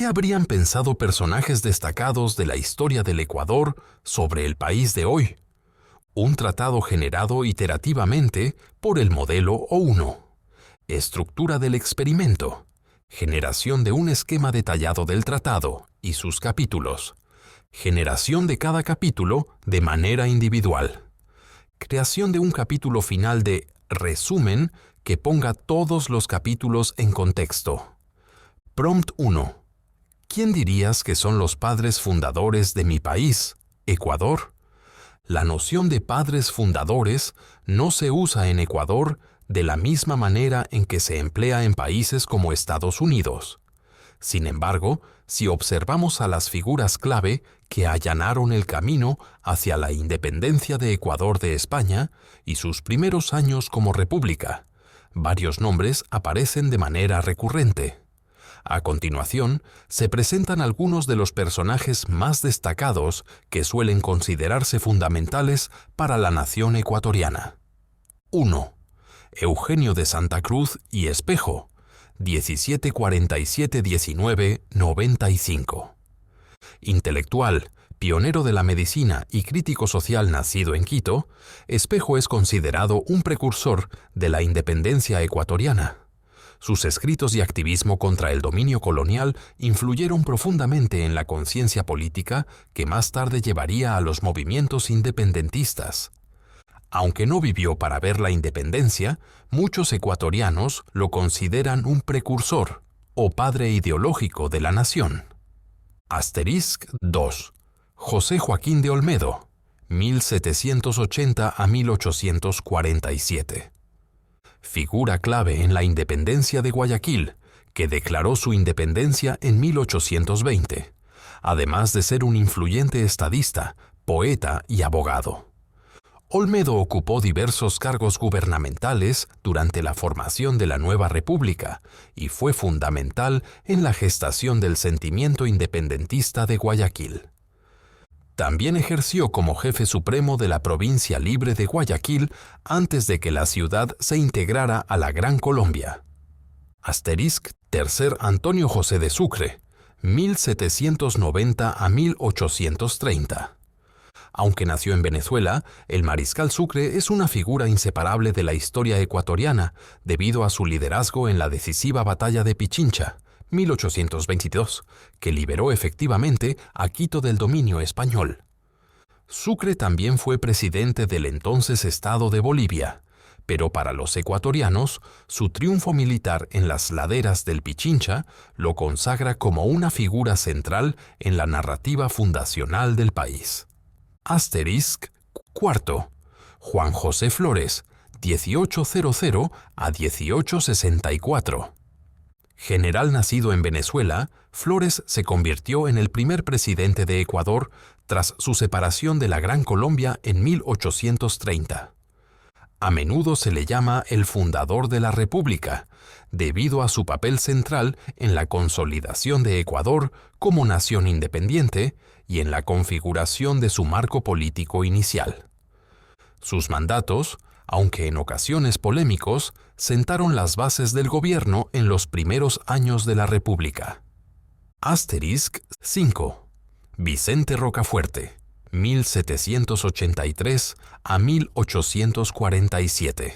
¿Qué habrían pensado personajes destacados de la historia del Ecuador sobre el país de hoy? Un tratado generado iterativamente por el modelo O1. Estructura del experimento. Generación de un esquema detallado del tratado y sus capítulos. Generación de cada capítulo de manera individual. Creación de un capítulo final de resumen que ponga todos los capítulos en contexto. Prompt 1. ¿Quién dirías que son los padres fundadores de mi país, Ecuador? La noción de padres fundadores no se usa en Ecuador de la misma manera en que se emplea en países como Estados Unidos. Sin embargo, si observamos a las figuras clave que allanaron el camino hacia la independencia de Ecuador de España y sus primeros años como república, varios nombres aparecen de manera recurrente. A continuación, se presentan algunos de los personajes más destacados que suelen considerarse fundamentales para la nación ecuatoriana. 1. Eugenio de Santa Cruz y Espejo, 1747-1995. Intelectual, pionero de la medicina y crítico social nacido en Quito, Espejo es considerado un precursor de la independencia ecuatoriana. Sus escritos y activismo contra el dominio colonial influyeron profundamente en la conciencia política que más tarde llevaría a los movimientos independentistas. Aunque no vivió para ver la independencia, muchos ecuatorianos lo consideran un precursor o padre ideológico de la nación. Asterisk 2. José Joaquín de Olmedo, 1780 a 1847. Figura clave en la independencia de Guayaquil, que declaró su independencia en 1820, además de ser un influyente estadista, poeta y abogado. Olmedo ocupó diversos cargos gubernamentales durante la formación de la nueva república y fue fundamental en la gestación del sentimiento independentista de Guayaquil. También ejerció como jefe supremo de la provincia libre de Guayaquil antes de que la ciudad se integrara a la Gran Colombia. Asterisk Tercer Antonio José de Sucre, 1790 a 1830. Aunque nació en Venezuela, el mariscal Sucre es una figura inseparable de la historia ecuatoriana debido a su liderazgo en la decisiva batalla de Pichincha, 1822, que liberó efectivamente a Quito del dominio español. Sucre también fue presidente del entonces Estado de Bolivia, pero para los ecuatorianos, su triunfo militar en las laderas del Pichincha lo consagra como una figura central en la narrativa fundacional del país. Asterisk IV. Juan José Flores, 1800 a 1864. General nacido en Venezuela, Flores se convirtió en el primer presidente de Ecuador tras su separación de la Gran Colombia en 1830. A menudo se le llama el fundador de la República, debido a su papel central en la consolidación de Ecuador como nación independiente y en la configuración de su marco político inicial. Sus mandatos, aunque en ocasiones polémicos, sentaron las bases del gobierno en los primeros años de la República. Asterisk V. Vicente Rocafuerte, 1783 a 1847.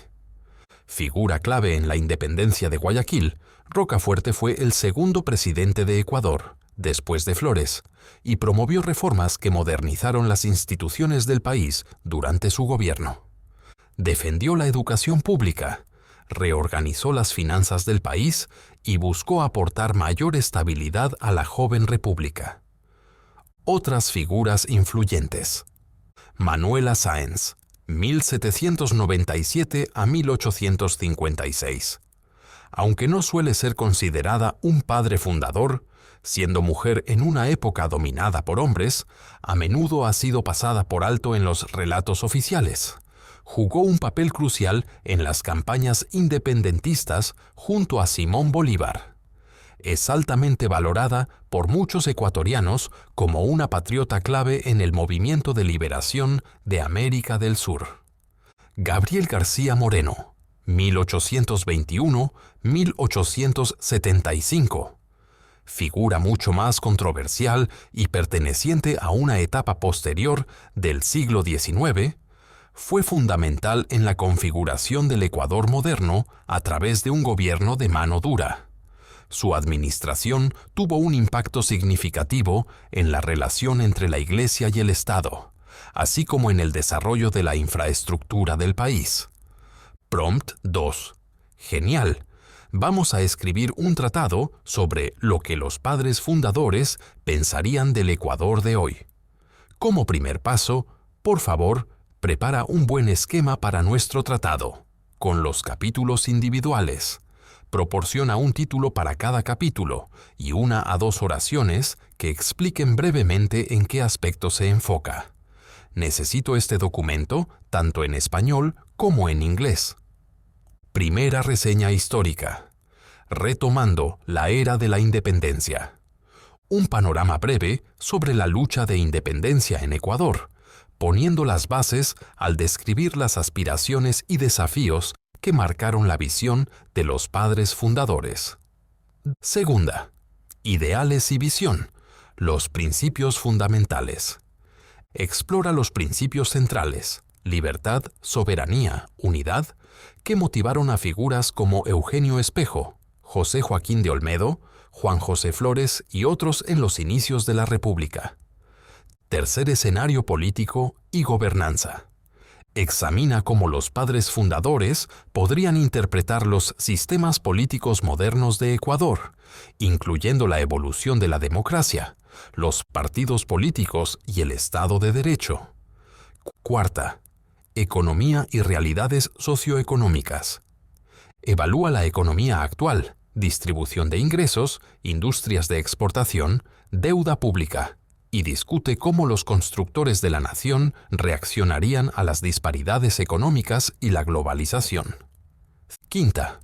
Figura clave en la independencia de Guayaquil, Rocafuerte fue el segundo presidente de Ecuador, después de Flores, y promovió reformas que modernizaron las instituciones del país durante su gobierno. Defendió la educación pública, reorganizó las finanzas del país y buscó aportar mayor estabilidad a la joven república. Otras figuras influyentes. Manuela Sáenz, 1797 a 1856. Aunque no suele ser considerada un padre fundador, siendo mujer en una época dominada por hombres, a menudo ha sido pasada por alto en los relatos oficiales. Jugó un papel crucial en las campañas independentistas junto a Simón Bolívar. Es altamente valorada por muchos ecuatorianos como una patriota clave en el movimiento de liberación de América del Sur. Gabriel García Moreno, 1821-1875. figura mucho más controversial y perteneciente a una etapa posterior del siglo XIX, fue fundamental en la configuración del Ecuador moderno a través de un gobierno de mano dura. Su administración tuvo un impacto significativo en la relación entre la Iglesia y el Estado, así como en el desarrollo de la infraestructura del país. Prompt 2. Genial. Vamos a escribir un tratado sobre lo que los padres fundadores pensarían del Ecuador de hoy. Como primer paso, por favor, prepara un buen esquema para nuestro tratado, con los capítulos individuales. Proporciona un título para cada capítulo y 1 a 2 oraciones que expliquen brevemente en qué aspecto se enfoca. Necesito este documento tanto en español como en inglés. Primera reseña histórica. Retomando la era de la independencia. Un panorama breve sobre la lucha de independencia en Ecuador, poniendo las bases al describir las aspiraciones y desafíos que marcaron la visión de los padres fundadores. Segunda, ideales y visión, los principios fundamentales. Explora los principios centrales, libertad, soberanía, unidad, que motivaron a figuras como Eugenio Espejo, José Joaquín de Olmedo, Juan José Flores y otros en los inicios de la República. Tercer escenario político y gobernanza. Examina cómo los padres fundadores podrían interpretar los sistemas políticos modernos de Ecuador, incluyendo la evolución de la democracia, los partidos políticos y el Estado de Derecho. Cuarta, economía y realidades socioeconómicas. Evalúa la economía actual, distribución de ingresos, industrias de exportación, deuda pública, y discute cómo los constructores de la nación reaccionarían a las disparidades económicas y la globalización. Quinta,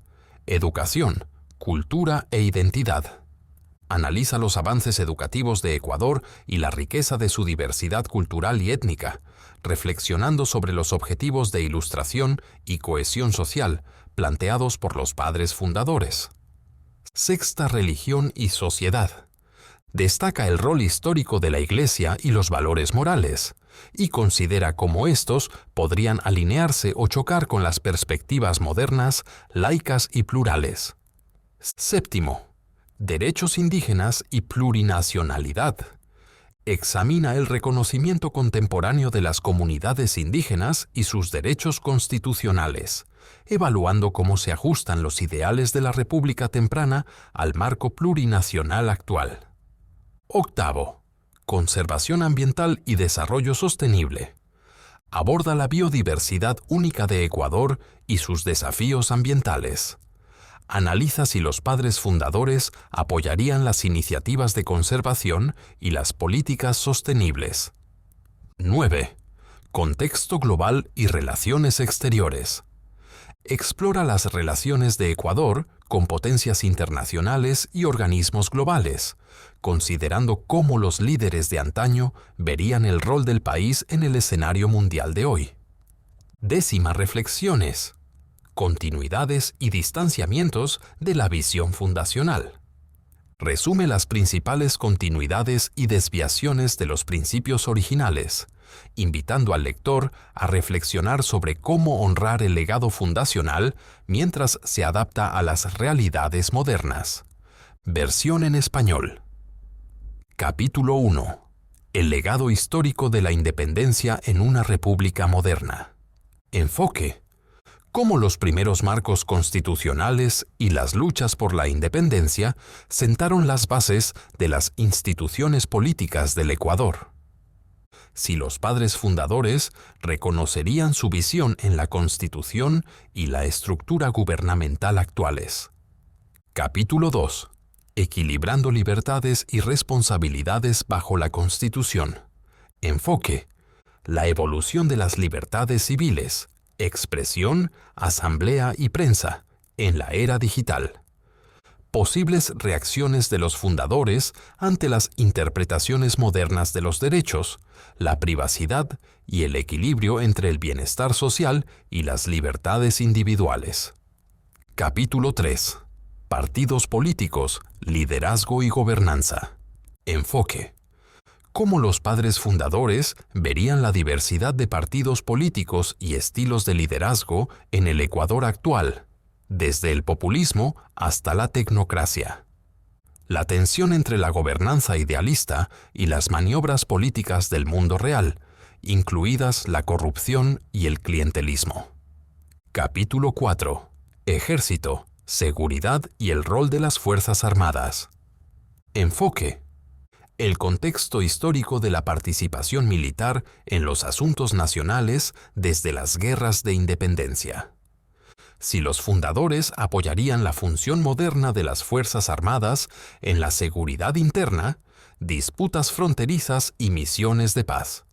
educación, cultura e identidad. Analiza los avances educativos de Ecuador y la riqueza de su diversidad cultural y étnica, reflexionando sobre los objetivos de ilustración y cohesión social planteados por los padres fundadores. Sexta, religión y sociedad. Destaca el rol histórico de la Iglesia y los valores morales, y considera cómo estos podrían alinearse o chocar con las perspectivas modernas, laicas y plurales. Séptimo, derechos indígenas y plurinacionalidad. Examina el reconocimiento contemporáneo de las comunidades indígenas y sus derechos constitucionales, evaluando cómo se ajustan los ideales de la República temprana al marco plurinacional actual. Octavo, conservación ambiental y desarrollo sostenible. Aborda la biodiversidad única de Ecuador y sus desafíos ambientales. Analiza si los padres fundadores apoyarían las iniciativas de conservación y las políticas sostenibles. 9. Contexto global y relaciones exteriores. Explora las relaciones de Ecuador con potencias internacionales y organismos globales, considerando cómo los líderes de antaño verían el rol del país en el escenario mundial de hoy. Décima, reflexiones. Continuidades y distanciamientos de la visión fundacional. Resume las principales continuidades y desviaciones de los principios originales, invitando al lector a reflexionar sobre cómo honrar el legado fundacional mientras se adapta a las realidades modernas. Versión en español. Capítulo 1. El legado histórico de la independencia en una república moderna. Enfoque. Cómo los primeros marcos constitucionales y las luchas por la independencia sentaron las bases de las instituciones políticas del Ecuador. Si los padres fundadores reconocerían su visión en la Constitución y la estructura gubernamental actuales. Capítulo 2. Equilibrando libertades y responsabilidades bajo la Constitución. Enfoque. La evolución de las libertades civiles, expresión, asamblea y prensa en la era digital. Posibles reacciones de los fundadores ante las interpretaciones modernas de los derechos, la privacidad y el equilibrio entre el bienestar social y las libertades individuales. Capítulo 3. Partidos políticos, liderazgo y gobernanza. Enfoque. Cómo los padres fundadores verían la diversidad de partidos políticos y estilos de liderazgo en el Ecuador actual, desde el populismo hasta la tecnocracia. La tensión entre la gobernanza idealista y las maniobras políticas del mundo real, incluidas la corrupción y el clientelismo. Capítulo 4. Ejército, seguridad y el rol de las Fuerzas Armadas. Enfoque. El contexto histórico de la participación militar en los asuntos nacionales desde las guerras de independencia. Si los fundadores apoyarían la función moderna de las Fuerzas Armadas en la seguridad interna, disputas fronterizas y misiones de paz.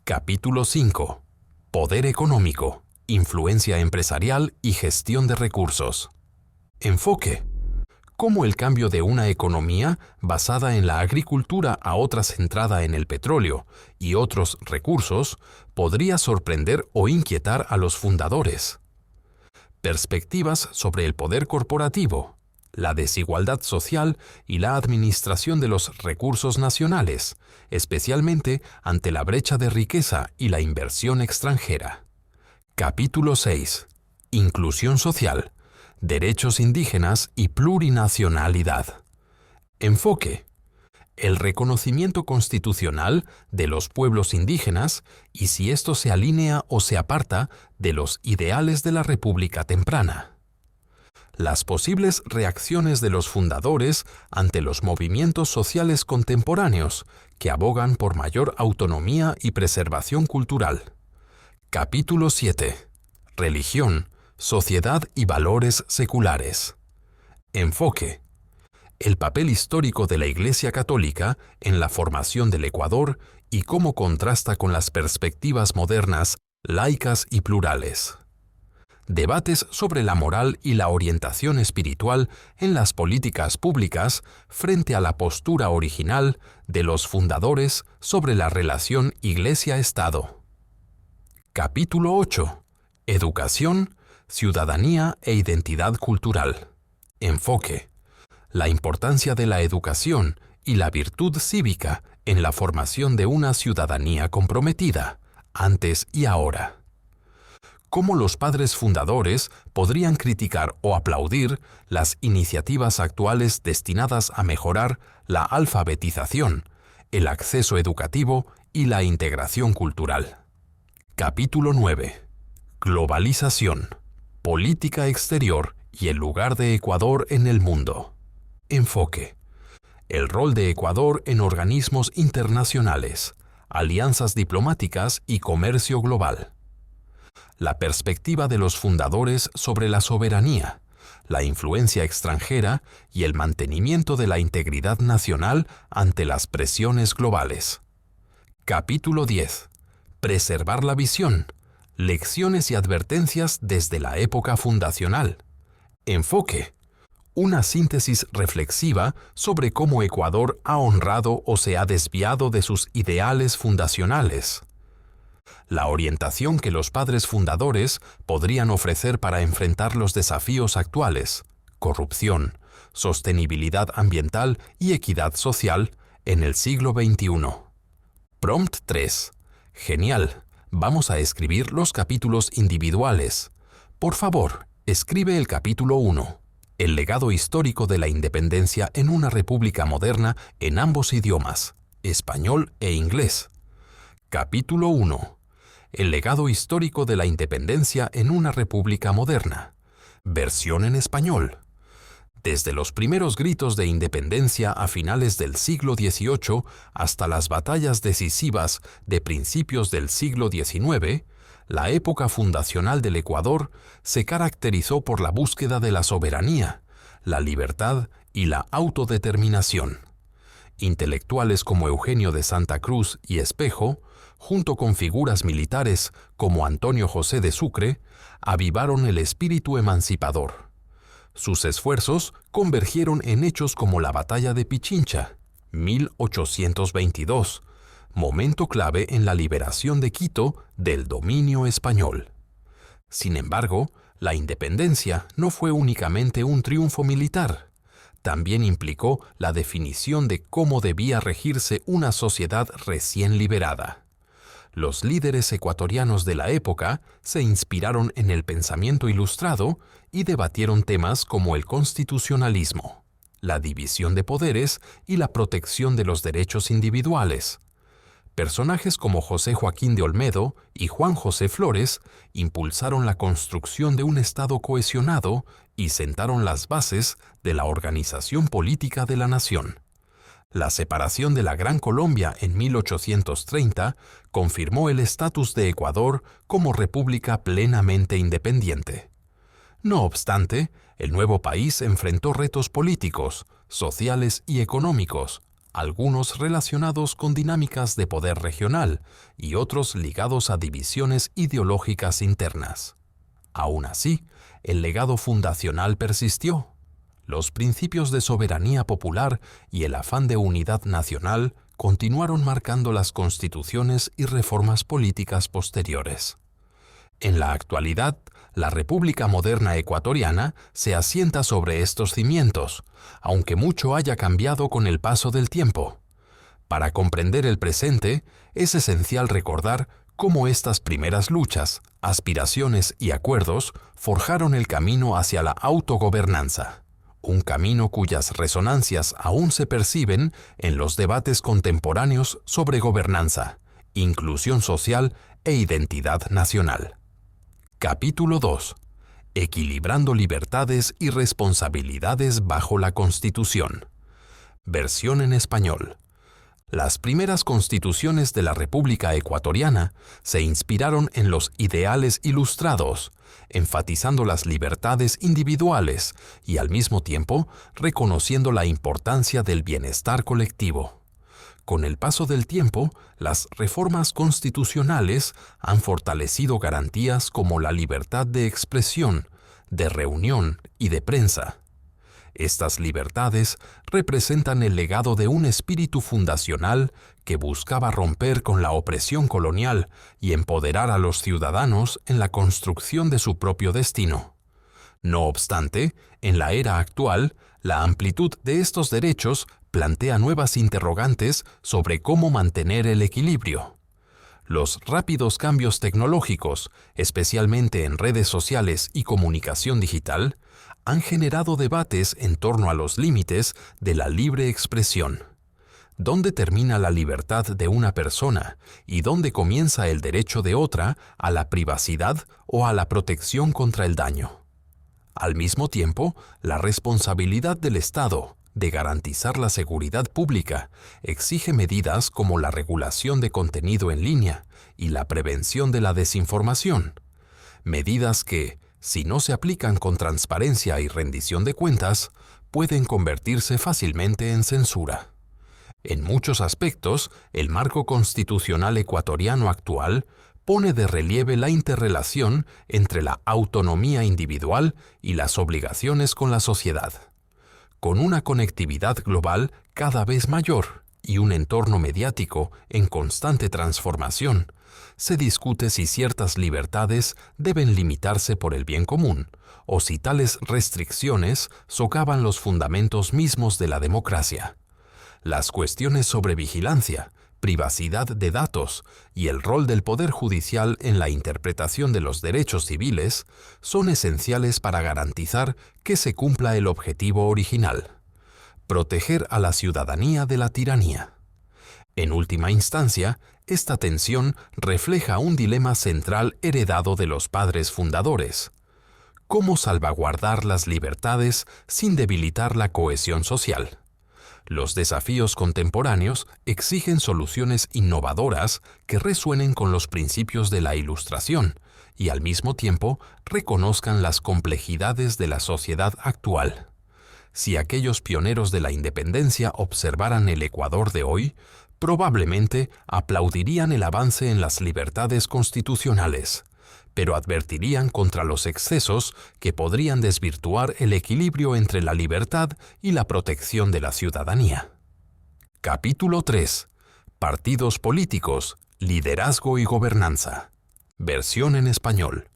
Capítulo 5. Poder económico, influencia empresarial y gestión de recursos. Enfoque. Cómo el cambio de una economía basada en la agricultura a otra centrada en el petróleo y otros recursos podría sorprender o inquietar a los fundadores. Perspectivas sobre el poder corporativo, la desigualdad social y la administración de los recursos nacionales, especialmente ante la brecha de riqueza y la inversión extranjera. Capítulo 6. Inclusión social, derechos indígenas y plurinacionalidad. Enfoque. El reconocimiento constitucional de los pueblos indígenas y si esto se alinea o se aparta de los ideales de la República temprana. Las posibles reacciones de los fundadores ante los movimientos sociales contemporáneos que abogan por mayor autonomía y preservación cultural. Capítulo 7. Religión, sociedad y valores seculares. Enfoque. El papel histórico de la Iglesia Católica en la formación del Ecuador y cómo contrasta con las perspectivas modernas, laicas y plurales. Debates sobre la moral y la orientación espiritual en las políticas públicas frente a la postura original de los fundadores sobre la relación Iglesia-Estado. Capítulo 8. Educación, ciudadanía e identidad cultural. Enfoque. La importancia de la educación y la virtud cívica en la formación de una ciudadanía comprometida, antes y ahora. Cómo los padres fundadores podrían criticar o aplaudir las iniciativas actuales destinadas a mejorar la alfabetización, el acceso educativo y la integración cultural. Capítulo 9. Globalización, política exterior y el lugar de Ecuador en el mundo. Enfoque. El rol de Ecuador en organismos internacionales, alianzas diplomáticas y comercio global. La perspectiva de los fundadores sobre la soberanía, la influencia extranjera y el mantenimiento de la integridad nacional ante las presiones globales. Capítulo 10. Preservar la visión, lecciones y advertencias desde la época fundacional. Enfoque. Una síntesis reflexiva sobre cómo Ecuador ha honrado o se ha desviado de sus ideales fundacionales. La orientación que los padres fundadores podrían ofrecer para enfrentar los desafíos actuales, corrupción, sostenibilidad ambiental y equidad social en el siglo XXI. Prompt 3. Genial. Vamos a escribir los capítulos individuales. Por favor, escribe el capítulo 1. El legado histórico de la independencia en una república moderna en ambos idiomas, español e inglés. Capítulo 1. El legado histórico de la independencia en una república moderna. Versión en español. Desde los primeros gritos de independencia a finales del siglo XVIII hasta las batallas decisivas de principios del siglo XIX, la época fundacional del Ecuador se caracterizó por la búsqueda de la soberanía, la libertad y la autodeterminación. Intelectuales como Eugenio de Santa Cruz y Espejo, junto con figuras militares como Antonio José de Sucre, avivaron el espíritu emancipador. Sus esfuerzos convergieron en hechos como la Batalla de Pichincha, 1822, momento clave en la liberación de Quito del dominio español. Sin embargo, La independencia no fue únicamente un triunfo militar, también implicó la definición de cómo debía regirse una sociedad recién liberada. Los líderes ecuatorianos de la época se inspiraron en el pensamiento ilustrado y debatieron temas como el constitucionalismo, la división de poderes y la protección de los derechos individuales. Personajes como José Joaquín de Olmedo y Juan José Flores impulsaron la construcción de un Estado cohesionado y sentaron las bases de la organización política de la nación. La separación de la Gran Colombia en 1830 confirmó el estatus de Ecuador como república plenamente independiente. No obstante, el nuevo país enfrentó retos políticos, sociales y económicos, algunos relacionados con dinámicas de poder regional y otros ligados a divisiones ideológicas internas. Aún así, el legado fundacional persistió. Los principios de soberanía popular y el afán de unidad nacional continuaron marcando las constituciones y reformas políticas posteriores. En la actualidad, la República Moderna Ecuatoriana se asienta sobre estos cimientos, aunque mucho haya cambiado con el paso del tiempo. Para comprender el presente, es esencial recordar cómo estas primeras luchas, aspiraciones y acuerdos forjaron el camino hacia la autogobernanza, un camino cuyas resonancias aún se perciben en los debates contemporáneos sobre gobernanza, inclusión social e identidad nacional. Capítulo 2. Equilibrando libertades y responsabilidades bajo la Constitución. Versión en español. Las primeras constituciones de la República Ecuatoriana se inspiraron en los ideales ilustrados, enfatizando las libertades individuales y al mismo tiempo reconociendo la importancia del bienestar colectivo. Con el paso del tiempo, las reformas constitucionales han fortalecido garantías como la libertad de expresión, de reunión y de prensa. Estas libertades representan el legado de un espíritu fundacional que buscaba romper con la opresión colonial y empoderar a los ciudadanos en la construcción de su propio destino. No obstante, en la era actual, la amplitud de estos derechos plantea nuevas interrogantes sobre cómo mantener el equilibrio. Los rápidos cambios tecnológicos, especialmente en redes sociales y comunicación digital, han generado debates en torno a los límites de la libre expresión. ¿Dónde termina la libertad de una persona y dónde comienza el derecho de otra a la privacidad o a la protección contra el daño? Al mismo tiempo, la responsabilidad del Estado de garantizar la seguridad pública exige medidas como la regulación de contenido en línea y la prevención de la desinformación, medidas que, si no se aplican con transparencia y rendición de cuentas, pueden convertirse fácilmente en censura. En muchos aspectos, el marco constitucional ecuatoriano actual pone de relieve la interrelación entre la autonomía individual y las obligaciones con la sociedad. Con una conectividad global cada vez mayor y un entorno mediático en constante transformación, se discute si ciertas libertades deben limitarse por el bien común o si tales restricciones socavan los fundamentos mismos de la democracia. Las cuestiones sobre vigilancia, privacidad de datos y el rol del Poder Judicial en la interpretación de los derechos civiles son esenciales para garantizar que se cumpla el objetivo original: proteger a la ciudadanía de la tiranía. En última instancia, esta tensión refleja un dilema central heredado de los padres fundadores: ¿cómo salvaguardar las libertades sin debilitar la cohesión social? Los desafíos contemporáneos exigen soluciones innovadoras que resuenen con los principios de la Ilustración y al mismo tiempo reconozcan las complejidades de la sociedad actual. Si aquellos pioneros de la independencia observaran el Ecuador de hoy, probablemente aplaudirían el avance en las libertades constitucionales, pero advertirían contra los excesos que podrían desvirtuar el equilibrio entre la libertad y la protección de la ciudadanía. Capítulo 3. Partidos políticos, liderazgo y gobernanza. Versión en español.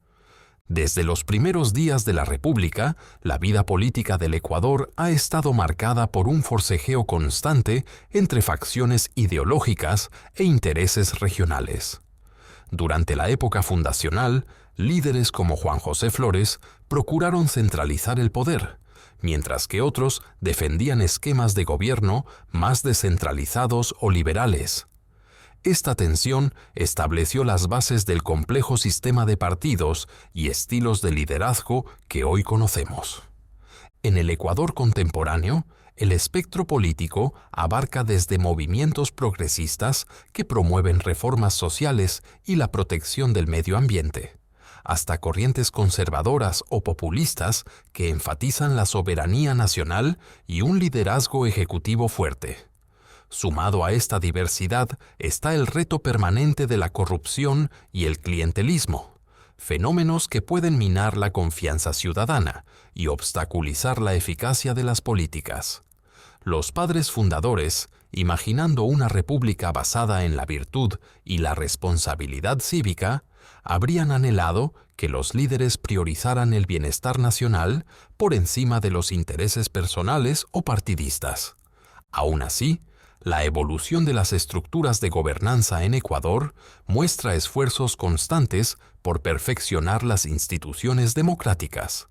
Desde los primeros días de la República, la vida política del Ecuador ha estado marcada por un forcejeo constante entre facciones ideológicas e intereses regionales. Durante la época fundacional, líderes como Juan José Flores procuraron centralizar el poder, mientras que otros defendían esquemas de gobierno más descentralizados o liberales. Esta tensión estableció las bases del complejo sistema de partidos y estilos de liderazgo que hoy conocemos. En el Ecuador contemporáneo, el espectro político abarca desde movimientos progresistas que promueven reformas sociales y la protección del medio ambiente, hasta corrientes conservadoras o populistas que enfatizan la soberanía nacional y un liderazgo ejecutivo fuerte. Sumado a esta diversidad está el reto permanente de la corrupción y el clientelismo, fenómenos que pueden minar la confianza ciudadana y obstaculizar la eficacia de las políticas. Los padres fundadores, imaginando una república basada en la virtud y la responsabilidad cívica, habrían anhelado que los líderes priorizaran el bienestar nacional por encima de los intereses personales o partidistas. Aún así, la evolución de las estructuras de gobernanza en Ecuador muestra esfuerzos constantes por perfeccionar las instituciones democráticas.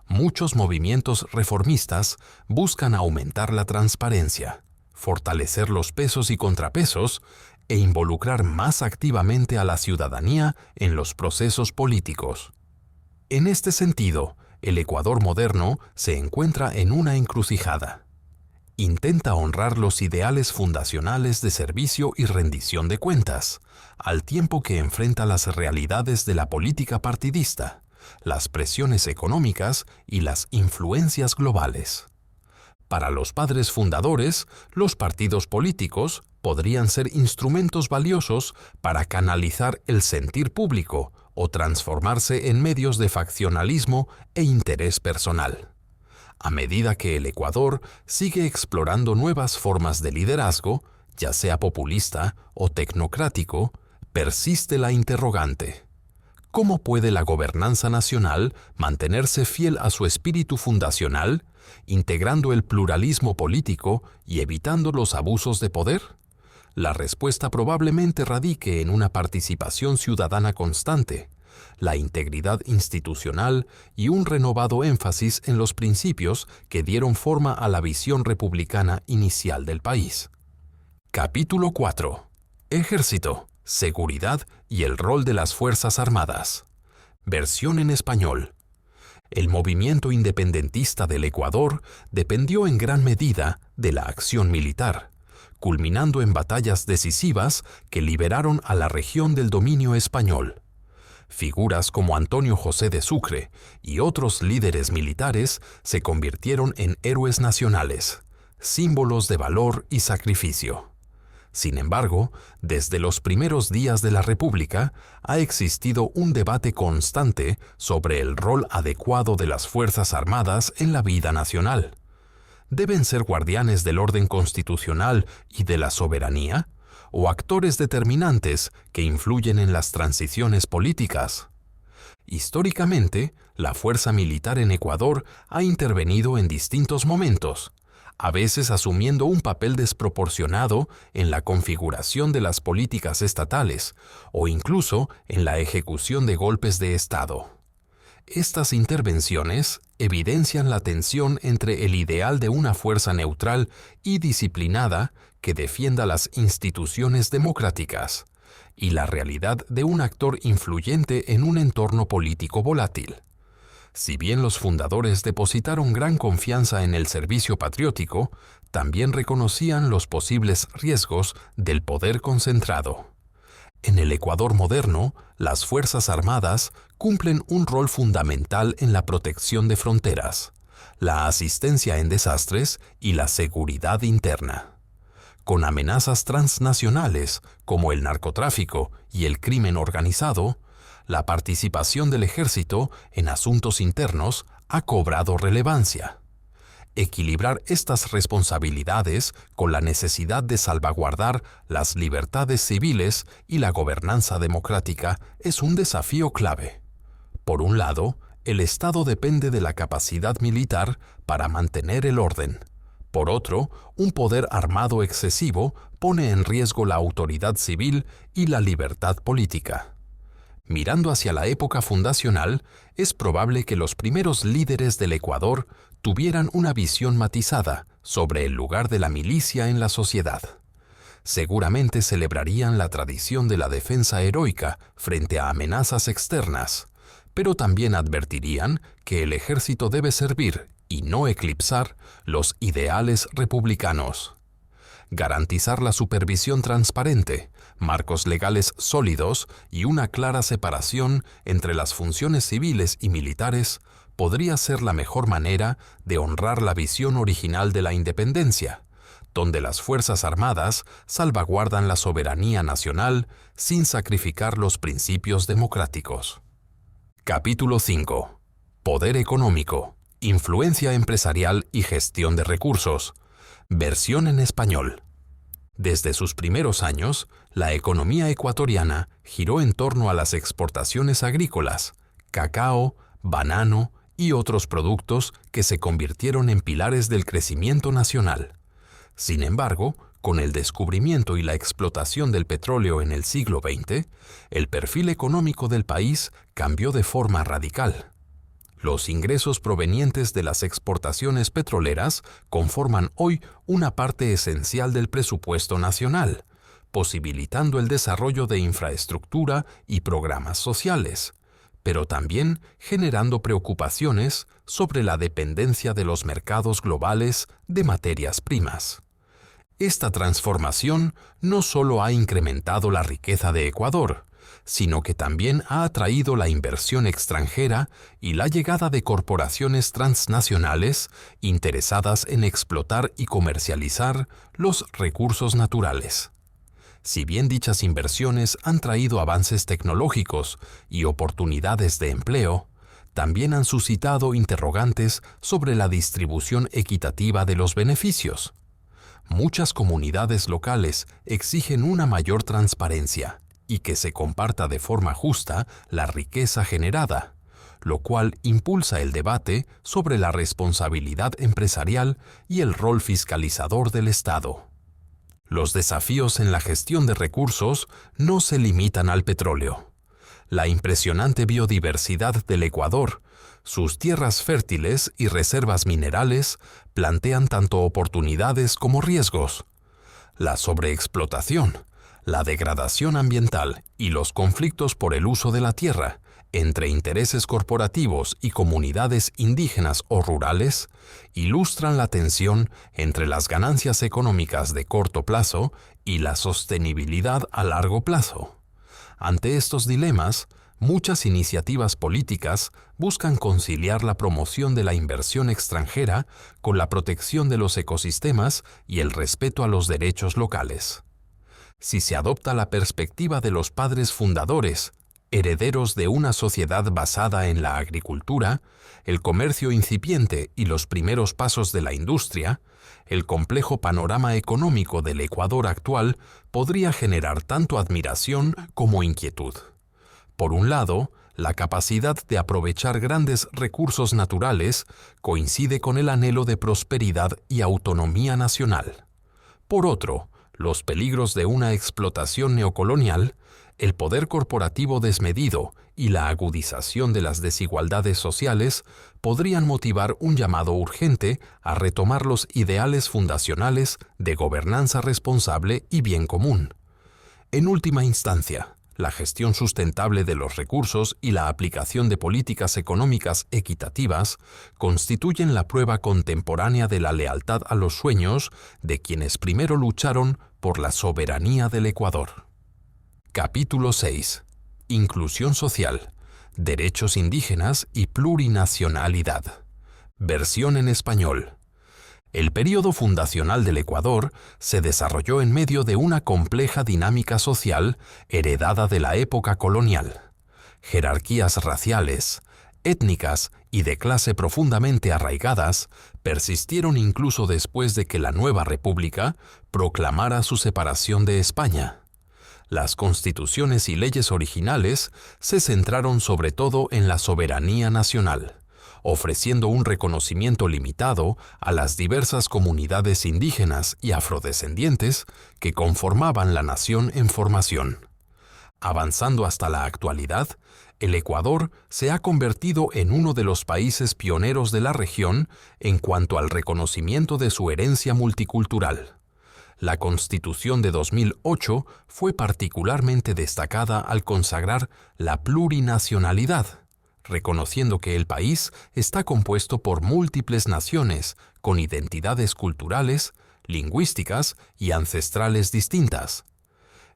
Muchos movimientos reformistas buscan aumentar la transparencia, fortalecer los pesos y contrapesos e involucrar más activamente a la ciudadanía en los procesos políticos. En este sentido, el Ecuador moderno se encuentra en una encrucijada. Intenta honrar los ideales fundacionales de servicio y rendición de cuentas, al tiempo que enfrenta las realidades de la política partidista, las presiones económicas y las influencias globales. Para los padres fundadores, los partidos políticos podrían ser instrumentos valiosos para canalizar el sentir público o transformarse en medios de faccionalismo e interés personal. A medida que el Ecuador sigue explorando nuevas formas de liderazgo, ya sea populista o tecnocrático, persiste la interrogante: ¿cómo puede la gobernanza nacional mantenerse fiel a su espíritu fundacional, integrando el pluralismo político y evitando los abusos de poder? La respuesta probablemente radique en una participación ciudadana constante, la integridad institucional y un renovado énfasis en los principios que dieron forma a la visión republicana inicial del país. Capítulo 4. Ejército, seguridad y el rol de las Fuerzas Armadas. Versión en español. El movimiento independentista del Ecuador dependió en gran medida de la acción militar, culminando en batallas decisivas que liberaron a la región del dominio español. Figuras como Antonio José de Sucre y otros líderes militares se convirtieron en héroes nacionales, símbolos de valor y sacrificio. Sin embargo, desde los primeros días de la República ha existido un debate constante sobre el rol adecuado de las Fuerzas Armadas en la vida nacional. ¿Deben ser guardianes del orden constitucional y de la soberanía, o actores determinantes que influyen en las transiciones políticas? Históricamente, la fuerza militar en Ecuador ha intervenido en distintos momentos, a veces asumiendo un papel desproporcionado en la configuración de las políticas estatales o incluso en la ejecución de golpes de Estado. Estas intervenciones evidencian la tensión entre el ideal de una fuerza neutral y disciplinada que defienda las instituciones democráticas y la realidad de un actor influyente en un entorno político volátil. Si bien los fundadores depositaron gran confianza en el servicio patriótico, también reconocían los posibles riesgos del poder concentrado. En el Ecuador moderno, las Fuerzas Armadas cumplen un rol fundamental en la protección de fronteras, la asistencia en desastres y la seguridad interna. Con amenazas transnacionales como el narcotráfico y el crimen organizado, la participación del ejército en asuntos internos ha cobrado relevancia. Equilibrar estas responsabilidades con la necesidad de salvaguardar las libertades civiles y la gobernanza democrática es un desafío clave. Por un lado, el Estado depende de la capacidad militar para mantener el orden. Por otro, un poder armado excesivo pone en riesgo la autoridad civil y la libertad política. Mirando hacia la época fundacional, es probable que los primeros líderes del Ecuador tuvieran una visión matizada sobre el lugar de la milicia en la sociedad. Seguramente celebrarían la tradición de la defensa heroica frente a amenazas externas, pero también advertirían que el ejército debe servir y no eclipsar los ideales republicanos. Garantizar la supervisión transparente, marcos legales sólidos y una clara separación entre las funciones civiles y militares podría ser la mejor manera de honrar la visión original de la independencia, donde las Fuerzas Armadas salvaguardan la soberanía nacional sin sacrificar los principios democráticos. Capítulo 5. Poder económico, influencia empresarial y gestión de recursos. Versión en español. Desde sus primeros años, la economía ecuatoriana giró en torno a las exportaciones agrícolas, cacao, banano y otros productos que se convirtieron en pilares del crecimiento nacional. Sin embargo, con el descubrimiento y la explotación del petróleo en el siglo XX, el perfil económico del país cambió de forma radical. Los ingresos provenientes de las exportaciones petroleras conforman hoy una parte esencial del presupuesto nacional, posibilitando el desarrollo de infraestructura y programas sociales, pero también generando preocupaciones sobre la dependencia de los mercados globales de materias primas. Esta transformación no solo ha incrementado la riqueza de Ecuador, sino que también ha atraído la inversión extranjera y la llegada de corporaciones transnacionales interesadas en explotar y comercializar los recursos naturales. Si bien dichas inversiones han traído avances tecnológicos y oportunidades de empleo, también han suscitado interrogantes sobre la distribución equitativa de los beneficios. Muchas comunidades locales exigen una mayor transparencia y que se comparta de forma justa la riqueza generada, lo cual impulsa el debate sobre la responsabilidad empresarial y el rol fiscalizador del Estado. Los desafíos en la gestión de recursos no se limitan al petróleo. La impresionante biodiversidad del Ecuador, sus tierras fértiles y reservas minerales plantean tanto oportunidades como riesgos. La sobreexplotación, la degradación ambiental y los conflictos por el uso de la tierra entre intereses corporativos y comunidades indígenas o rurales ilustran la tensión entre las ganancias económicas de corto plazo y la sostenibilidad a largo plazo. Ante estos dilemas, muchas iniciativas políticas buscan conciliar la promoción de la inversión extranjera con la protección de los ecosistemas y el respeto a los derechos locales. Si se adopta la perspectiva de los padres fundadores, herederos de una sociedad basada en la agricultura, el comercio incipiente y los primeros pasos de la industria, el complejo panorama económico del Ecuador actual podría generar tanto admiración como inquietud. Por un lado, la capacidad de aprovechar grandes recursos naturales coincide con el anhelo de prosperidad y autonomía nacional. Por otro, los peligros de una explotación neocolonial, el poder corporativo desmedido y la agudización de las desigualdades sociales podrían motivar un llamado urgente a retomar los ideales fundacionales de gobernanza responsable y bien común. En última instancia, la gestión sustentable de los recursos y la aplicación de políticas económicas equitativas constituyen la prueba contemporánea de la lealtad a los sueños de quienes primero lucharon por la soberanía del Ecuador. Capítulo 6. Inclusión social, derechos indígenas y plurinacionalidad. Versión en español. El período fundacional del Ecuador se desarrolló en medio de una compleja dinámica social heredada de la época colonial. Jerarquías raciales, étnicas y de clase profundamente arraigadas persistieron incluso después de que la nueva república proclamara su separación de España. Las constituciones y leyes originales se centraron sobre todo en la soberanía nacional, ofreciendo un reconocimiento limitado a las diversas comunidades indígenas y afrodescendientes que conformaban la nación en formación. Avanzando hasta la actualidad, el Ecuador se ha convertido en uno de los países pioneros de la región en cuanto al reconocimiento de su herencia multicultural. La Constitución de 2008 fue particularmente destacada al consagrar la plurinacionalidad, reconociendo que el país está compuesto por múltiples naciones con identidades culturales, lingüísticas y ancestrales distintas.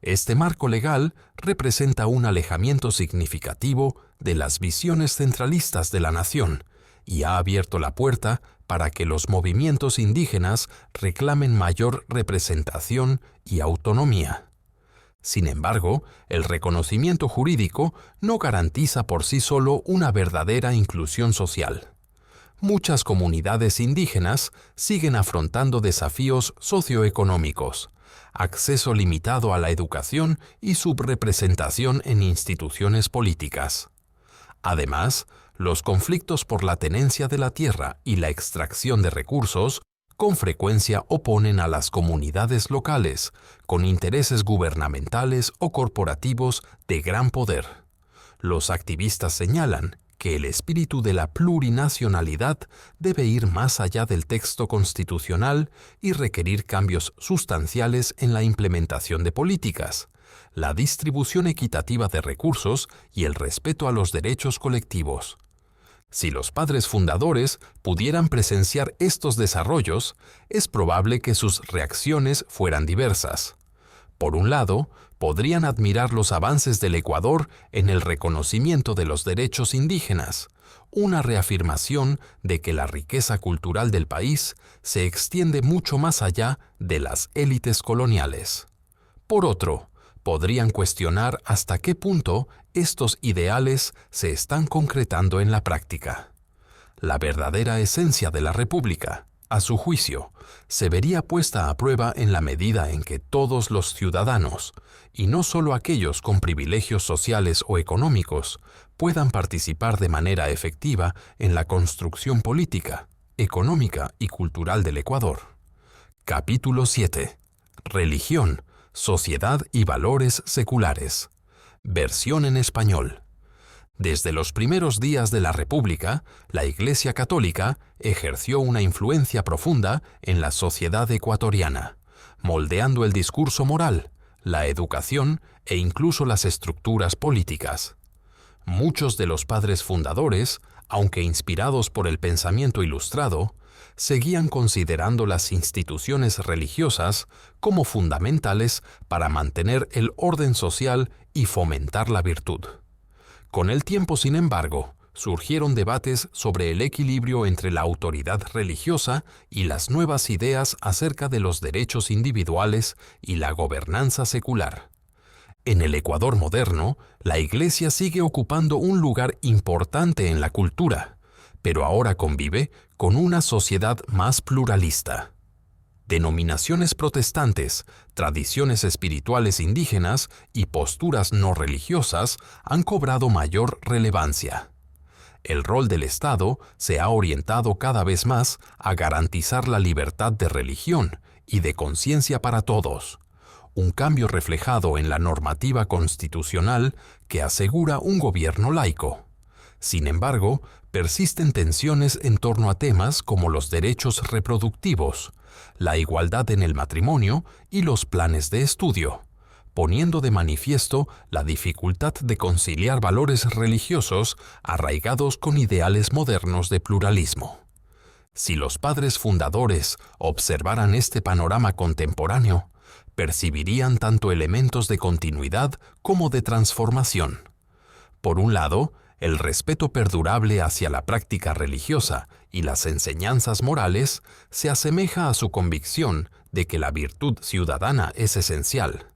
Este marco legal representa un alejamiento significativo de las visiones centralistas de la nación y ha abierto la puerta para que los movimientos indígenas reclamen mayor representación y autonomía. Sin embargo, el reconocimiento jurídico no garantiza por sí solo una verdadera inclusión social. Muchas comunidades indígenas siguen afrontando desafíos socioeconómicos, acceso limitado a la educación y subrepresentación en instituciones políticas. Además, los conflictos por la tenencia de la tierra y la extracción de recursos con frecuencia oponen a las comunidades locales, con intereses gubernamentales o corporativos de gran poder. Los activistas señalan que el espíritu de la plurinacionalidad debe ir más allá del texto constitucional y requerir cambios sustanciales en la implementación de políticas, la distribución equitativa de recursos y el respeto a los derechos colectivos. Si los padres fundadores pudieran presenciar estos desarrollos, es probable que sus reacciones fueran diversas. Por un lado, podrían admirar los avances del Ecuador en el reconocimiento de los derechos indígenas, una reafirmación de que la riqueza cultural del país se extiende mucho más allá de las élites coloniales. Por otro, podrían cuestionar hasta qué punto estos ideales se están concretando en la práctica. La verdadera esencia de la República, a su juicio, se vería puesta a prueba en la medida en que todos los ciudadanos, y no solo aquellos con privilegios sociales o económicos, puedan participar de manera efectiva en la construcción política, económica y cultural del Ecuador. Capítulo 7. Religión, sociedad y valores seculares. Versión en español. Desde los primeros días de la República, la Iglesia Católica ejerció una influencia profunda en la sociedad ecuatoriana, moldeando el discurso moral, la educación e incluso las estructuras políticas. Muchos de los padres fundadores, aunque inspirados por el pensamiento ilustrado, seguían considerando las instituciones religiosas como fundamentales para mantener el orden social y fomentar la virtud. Con el tiempo, sin embargo, surgieron debates sobre el equilibrio entre la autoridad religiosa y las nuevas ideas acerca de los derechos individuales y la gobernanza secular. En el Ecuador moderno, la Iglesia sigue ocupando un lugar importante en la cultura, pero ahora convive con una sociedad más pluralista. Denominaciones protestantes, tradiciones espirituales indígenas y posturas no religiosas han cobrado mayor relevancia. El rol del Estado se ha orientado cada vez más a garantizar la libertad de religión y de conciencia para todos, un cambio reflejado en la normativa constitucional que asegura un gobierno laico. Sin embargo, persisten tensiones en torno a temas como los derechos reproductivos, la igualdad en el matrimonio y los planes de estudio, poniendo de manifiesto la dificultad de conciliar valores religiosos arraigados con ideales modernos de pluralismo. Si los padres fundadores observaran este panorama contemporáneo, percibirían tanto elementos de continuidad como de transformación. Por un lado, el respeto perdurable hacia la práctica religiosa y las enseñanzas morales se asemeja a su convicción de que la virtud ciudadana es esencial.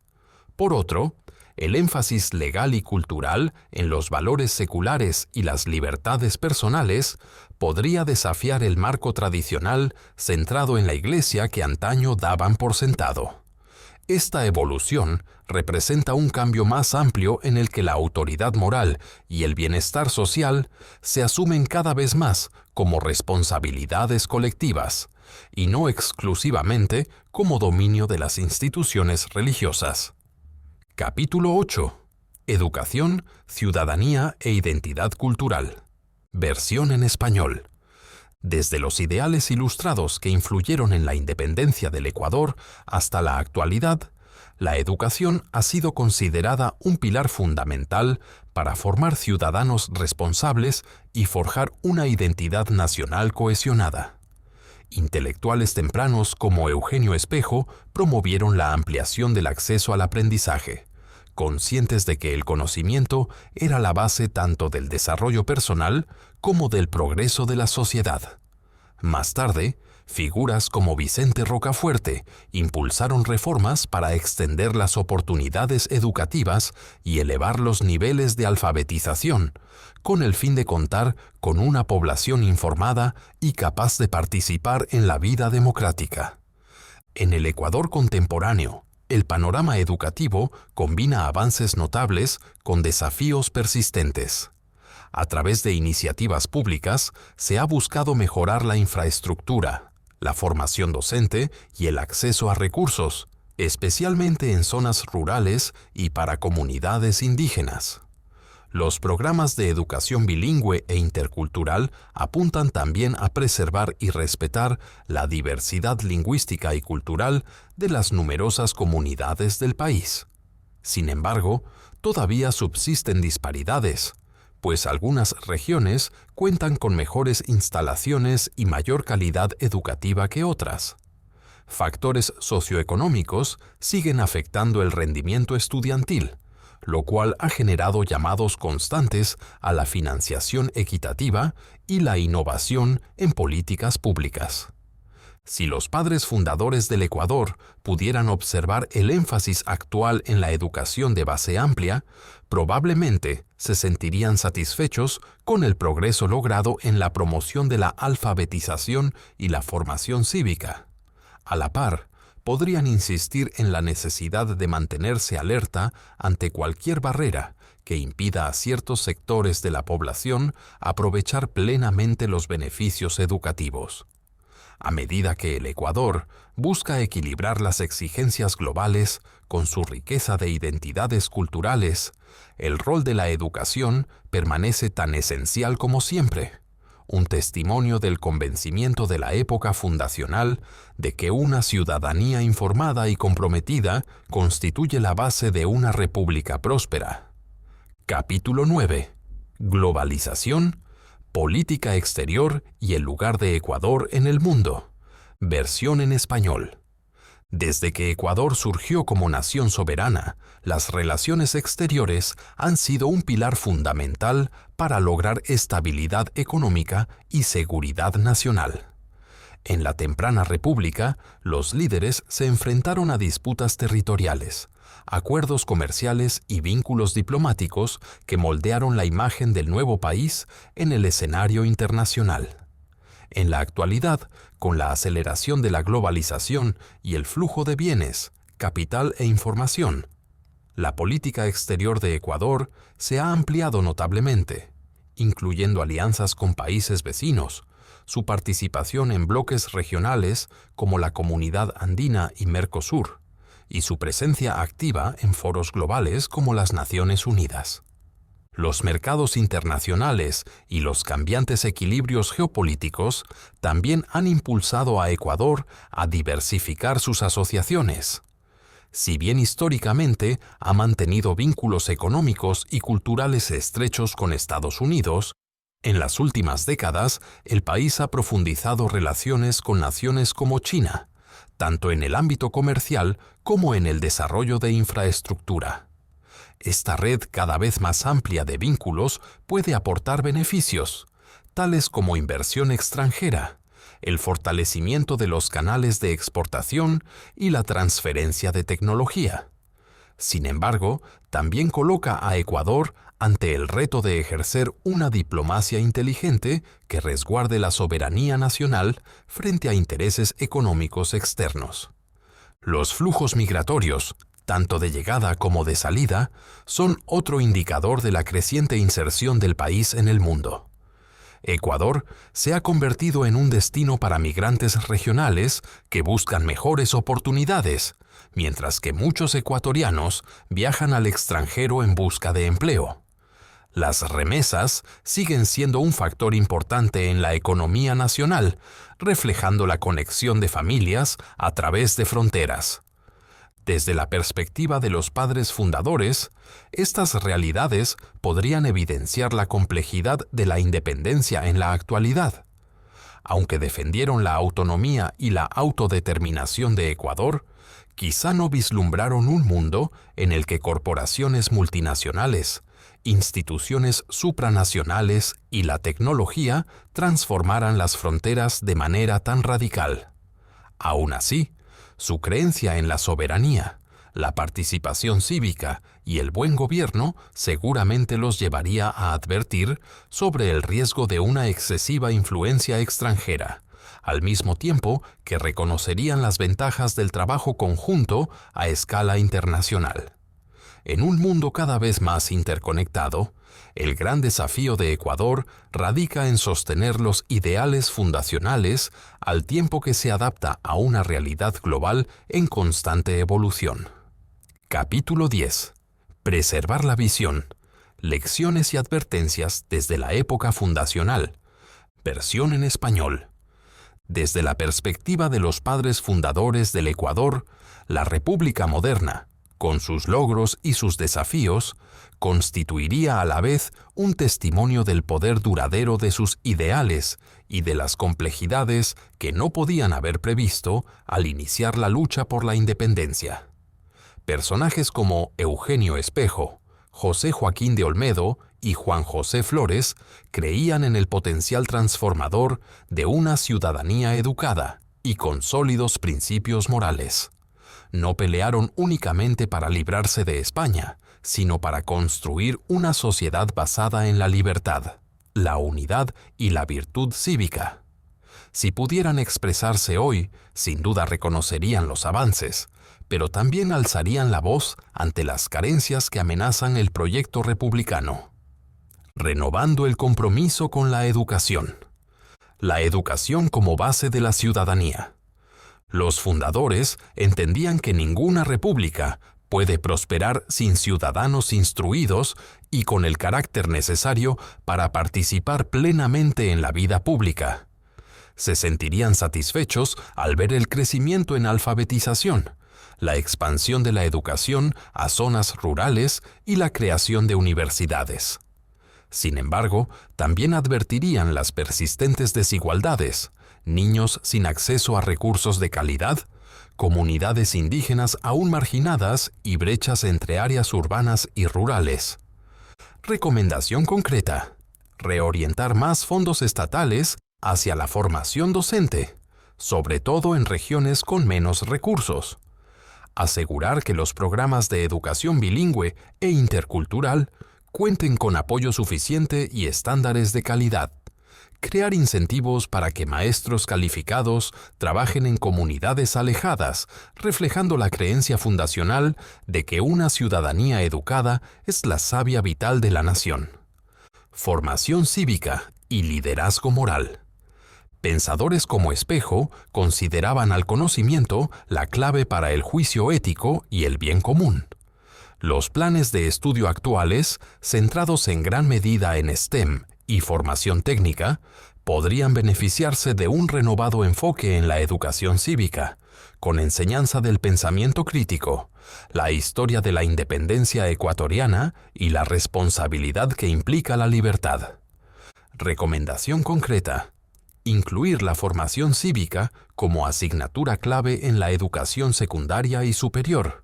Por otro, el énfasis legal y cultural en los valores seculares y las libertades personales podría desafiar el marco tradicional centrado en la Iglesia que antaño daban por sentado. Esta evolución representa un cambio más amplio en el que la autoridad moral y el bienestar social se asumen cada vez más como responsabilidades colectivas, y no exclusivamente como dominio de las instituciones religiosas. Capítulo 8. Educación, ciudadanía e identidad cultural. Versión en español. Desde los ideales ilustrados que influyeron en la independencia del Ecuador hasta la actualidad, la educación ha sido considerada un pilar fundamental para formar ciudadanos responsables y forjar una identidad nacional cohesionada. Intelectuales tempranos como Eugenio Espejo promovieron la ampliación del acceso al aprendizaje, conscientes de que el conocimiento era la base tanto del desarrollo personal como del progreso de la sociedad. Más tarde, figuras como Vicente Rocafuerte impulsaron reformas para extender las oportunidades educativas y elevar los niveles de alfabetización, con el fin de contar con una población informada y capaz de participar en la vida democrática. En el Ecuador contemporáneo, el panorama educativo combina avances notables con desafíos persistentes. A través de iniciativas públicas se ha buscado mejorar la infraestructura, la formación docente y el acceso a recursos, especialmente en zonas rurales y para comunidades indígenas. Los programas de educación bilingüe e intercultural apuntan también a preservar y respetar la diversidad lingüística y cultural de las numerosas comunidades del país. Sin embargo, todavía subsisten disparidades, pues algunas regiones cuentan con mejores instalaciones y mayor calidad educativa que otras. Factores socioeconómicos siguen afectando el rendimiento estudiantil, lo cual ha generado llamados constantes a la financiación equitativa y la innovación en políticas públicas. Si los padres fundadores del Ecuador pudieran observar el énfasis actual en la educación de base amplia, probablemente se sentirían satisfechos con el progreso logrado en la promoción de la alfabetización y la formación cívica. A la par, podrían insistir en la necesidad de mantenerse alerta ante cualquier barrera que impida a ciertos sectores de la población aprovechar plenamente los beneficios educativos. A medida que el Ecuador busca equilibrar las exigencias globales con su riqueza de identidades culturales, el rol de la educación permanece tan esencial como siempre, un testimonio del convencimiento de la época fundacional de que una ciudadanía informada y comprometida constituye la base de una república próspera. Capítulo 9. Globalización, política exterior y el lugar de Ecuador en el mundo. Versión en español. Desde que Ecuador surgió como nación soberana, las relaciones exteriores han sido un pilar fundamental para lograr estabilidad económica y seguridad nacional. En la temprana república, los líderes se enfrentaron a disputas territoriales, acuerdos comerciales y vínculos diplomáticos que moldearon la imagen del nuevo país en el escenario internacional. En la actualidad, con la aceleración de la globalización y el flujo de bienes, capital e información, la política exterior de Ecuador se ha ampliado notablemente, incluyendo alianzas con países vecinos, su participación en bloques regionales como la Comunidad Andina y Mercosur, y su presencia activa en foros globales como las Naciones Unidas. Los mercados internacionales y los cambiantes equilibrios geopolíticos también han impulsado a Ecuador a diversificar sus asociaciones. Si bien históricamente ha mantenido vínculos económicos y culturales estrechos con Estados Unidos, en las últimas décadas el país ha profundizado relaciones con naciones como China, tanto en el ámbito comercial como en el desarrollo de infraestructura. Esta red cada vez más amplia de vínculos puede aportar beneficios, tales como inversión extranjera, el fortalecimiento de los canales de exportación y la transferencia de tecnología. Sin embargo, también coloca a Ecuador ante el reto de ejercer una diplomacia inteligente que resguarde la soberanía nacional frente a intereses económicos externos. Los flujos migratorios, tanto de llegada como de salida, son otro indicador de la creciente inserción del país en el mundo. Ecuador se ha convertido en un destino para migrantes regionales que buscan mejores oportunidades, mientras que muchos ecuatorianos viajan al extranjero en busca de empleo. Las remesas siguen siendo un factor importante en la economía nacional, reflejando la conexión de familias a través de fronteras. Desde la perspectiva de los padres fundadores, estas realidades podrían evidenciar la complejidad de la independencia en la actualidad. Aunque defendieron la autonomía y la autodeterminación de Ecuador, quizá no vislumbraron un mundo en el que corporaciones multinacionales, instituciones supranacionales y la tecnología transformaran las fronteras de manera tan radical. Aún así, su creencia en la soberanía, la participación cívica y el buen gobierno seguramente los llevaría a advertir sobre el riesgo de una excesiva influencia extranjera, al mismo tiempo que reconocerían las ventajas del trabajo conjunto a escala internacional. En un mundo cada vez más interconectado, el gran desafío de Ecuador radica en sostener los ideales fundacionales al tiempo que se adapta a una realidad global en constante evolución. Capítulo 10. Preservar la visión. Lecciones y advertencias desde la época fundacional. Versión en español. Desde la perspectiva de los padres fundadores del Ecuador, la República moderna, con sus logros y sus desafíos, constituiría a la vez un testimonio del poder duradero de sus ideales y de las complejidades que no podían haber previsto al iniciar la lucha por la independencia. Personajes como Eugenio Espejo, José Joaquín de Olmedo y Juan José Flores creían en el potencial transformador de una ciudadanía educada y con sólidos principios morales. No pelearon únicamente para librarse de España, sino para construir una sociedad basada en la libertad, la unidad y la virtud cívica. Si pudieran expresarse hoy, sin duda reconocerían los avances, pero también alzarían la voz ante las carencias que amenazan el proyecto republicano. Renovando el compromiso con la educación. La educación como base de la ciudadanía. Los fundadores entendían que ninguna república puede prosperar sin ciudadanos instruidos y con el carácter necesario para participar plenamente en la vida pública. Se sentirían satisfechos al ver el crecimiento en alfabetización, la expansión de la educación a zonas rurales y la creación de universidades. Sin embargo, también advertirían las persistentes desigualdades, niños sin acceso a recursos de calidad, comunidades indígenas aún marginadas y brechas entre áreas urbanas y rurales. Recomendación concreta: reorientar más fondos estatales hacia la formación docente, sobre todo en regiones con menos recursos. Asegurar que los programas de educación bilingüe e intercultural cuenten con apoyo suficiente y estándares de calidad. Crear incentivos para que maestros calificados trabajen en comunidades alejadas, reflejando la creencia fundacional de que una ciudadanía educada es la savia vital de la nación. Formación cívica y liderazgo moral. Pensadores como Espejo consideraban al conocimiento la clave para el juicio ético y el bien común. Los planes de estudio actuales, centrados en gran medida en STEM y formación técnica, podrían beneficiarse de un renovado enfoque en la educación cívica, con enseñanza del pensamiento crítico, la historia de la independencia ecuatoriana y la responsabilidad que implica la libertad. Recomendación concreta: incluir la formación cívica como asignatura clave en la educación secundaria y superior.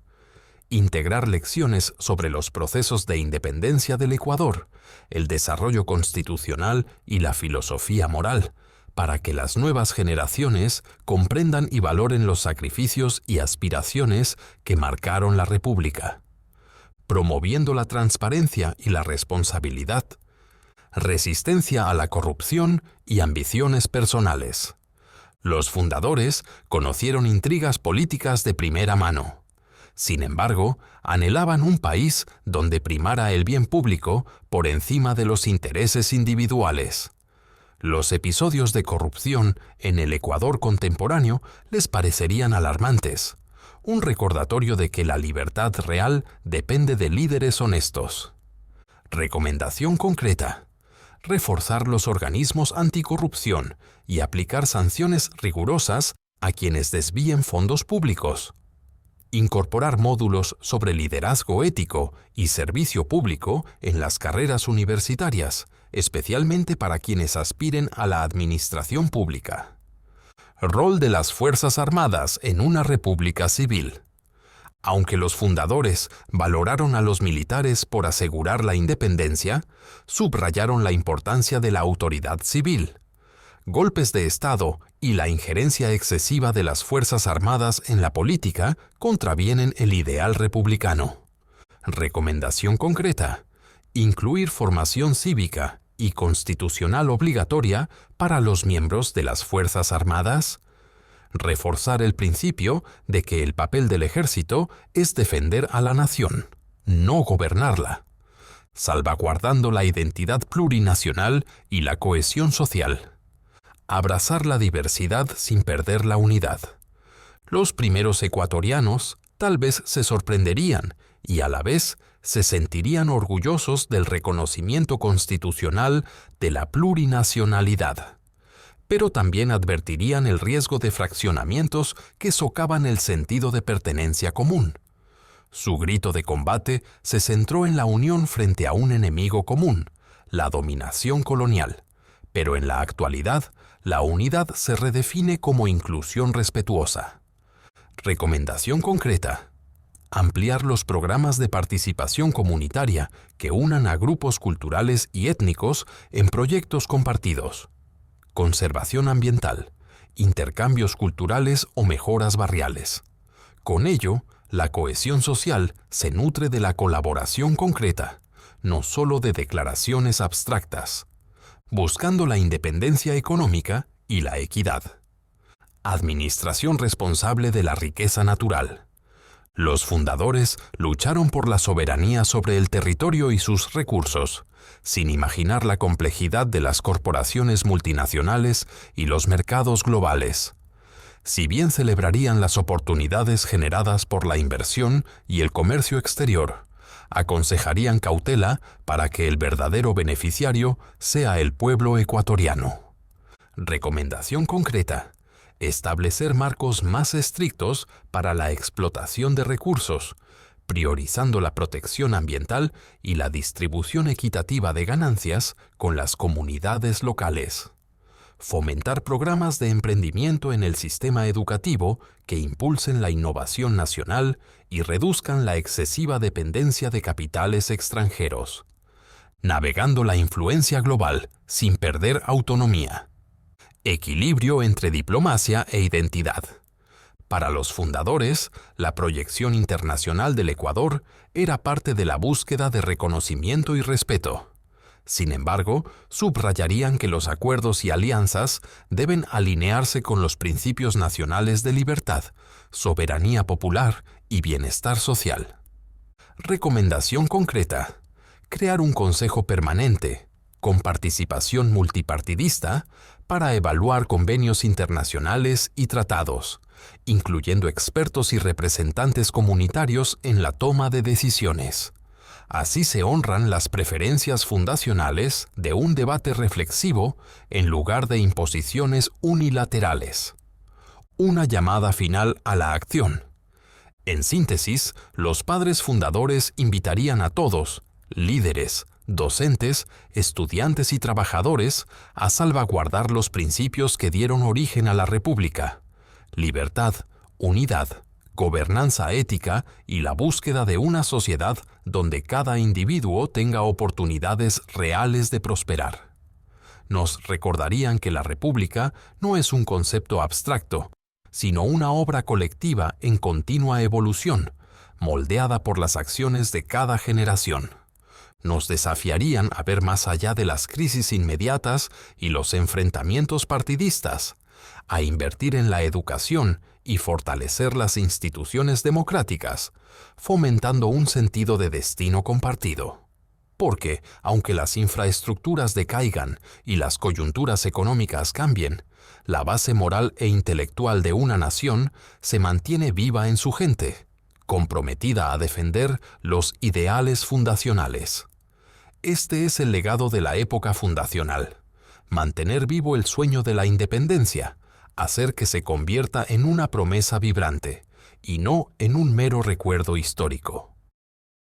Integrar lecciones sobre los procesos de independencia del Ecuador, el desarrollo constitucional y la filosofía moral, para que las nuevas generaciones comprendan y valoren los sacrificios y aspiraciones que marcaron la República. Promoviendo la transparencia y la responsabilidad. Resistencia a la corrupción y ambiciones personales. Los fundadores conocieron intrigas políticas de primera mano. Sin embargo, anhelaban un país donde primara el bien público por encima de los intereses individuales. Los episodios de corrupción en el Ecuador contemporáneo les parecerían alarmantes, un recordatorio de que la libertad real depende de líderes honestos. Recomendación concreta: reforzar los organismos anticorrupción y aplicar sanciones rigurosas a quienes desvíen fondos públicos. Incorporar módulos sobre liderazgo ético y servicio público en las carreras universitarias, especialmente para quienes aspiren a la administración pública. Rol de las Fuerzas Armadas en una república civil. Aunque los fundadores valoraron a los militares por asegurar la independencia, subrayaron la importancia de la autoridad civil. Golpes de Estado y la injerencia excesiva de las Fuerzas Armadas en la política contravienen el ideal republicano. Recomendación concreta: incluir formación cívica y constitucional obligatoria para los miembros de las Fuerzas Armadas. Reforzar el principio de que el papel del ejército es defender a la nación, no gobernarla, salvaguardando la identidad plurinacional y la cohesión social. Abrazar la diversidad sin perder la unidad. Los primeros ecuatorianos tal vez se sorprenderían y a la vez se sentirían orgullosos del reconocimiento constitucional de la plurinacionalidad, pero también advertirían el riesgo de fraccionamientos que socavan el sentido de pertenencia común. Su grito de combate se centró en la unión frente a un enemigo común, la dominación colonial, pero en la actualidad, la unidad se redefine como inclusión respetuosa. Recomendación concreta: ampliar los programas de participación comunitaria que unan a grupos culturales y étnicos en proyectos compartidos. Conservación ambiental, intercambios culturales o mejoras barriales. Con ello, la cohesión social se nutre de la colaboración concreta, no solo de declaraciones abstractas, buscando la independencia económica y la equidad. Administración responsable de la riqueza natural. Los fundadores lucharon por la soberanía sobre el territorio y sus recursos, sin imaginar la complejidad de las corporaciones multinacionales y los mercados globales. Si bien celebrarían las oportunidades generadas por la inversión y el comercio exterior, aconsejarían cautela para que el verdadero beneficiario sea el pueblo ecuatoriano. Recomendación concreta: establecer marcos más estrictos para la explotación de recursos, priorizando la protección ambiental y la distribución equitativa de ganancias con las comunidades locales. Fomentar programas de emprendimiento en el sistema educativo que impulsen la innovación nacional y reduzcan la excesiva dependencia de capitales extranjeros. Navegando la influencia global sin perder autonomía. Equilibrio entre diplomacia e identidad. Para los fundadores, la proyección internacional del Ecuador era parte de la búsqueda de reconocimiento y respeto. Sin embargo, subrayarían que los acuerdos y alianzas deben alinearse con los principios nacionales de libertad, soberanía popular y bienestar social. Recomendación concreta: crear un consejo permanente, con participación multipartidista, para evaluar convenios internacionales y tratados, incluyendo expertos y representantes comunitarios en la toma de decisiones. Así se honran las preferencias fundacionales de un debate reflexivo en lugar de imposiciones unilaterales. Una llamada final a la acción. En síntesis, los padres fundadores invitarían a todos, líderes, docentes, estudiantes y trabajadores, a salvaguardar los principios que dieron origen a la República: libertad, unidad, gobernanza ética y la búsqueda de una sociedad donde cada individuo tenga oportunidades reales de prosperar. Nos recordarían que la República no es un concepto abstracto, sino una obra colectiva en continua evolución, moldeada por las acciones de cada generación. Nos desafiarían a ver más allá de las crisis inmediatas y los enfrentamientos partidistas, a invertir en la educación y fortalecer las instituciones democráticas, fomentando un sentido de destino compartido. Porque, aunque las infraestructuras decaigan y las coyunturas económicas cambien, la base moral e intelectual de una nación se mantiene viva en su gente, comprometida a defender los ideales fundacionales. Este es el legado de la época fundacional: mantener vivo el sueño de la independencia, hacer que se convierta en una promesa vibrante, y no en un mero recuerdo histórico.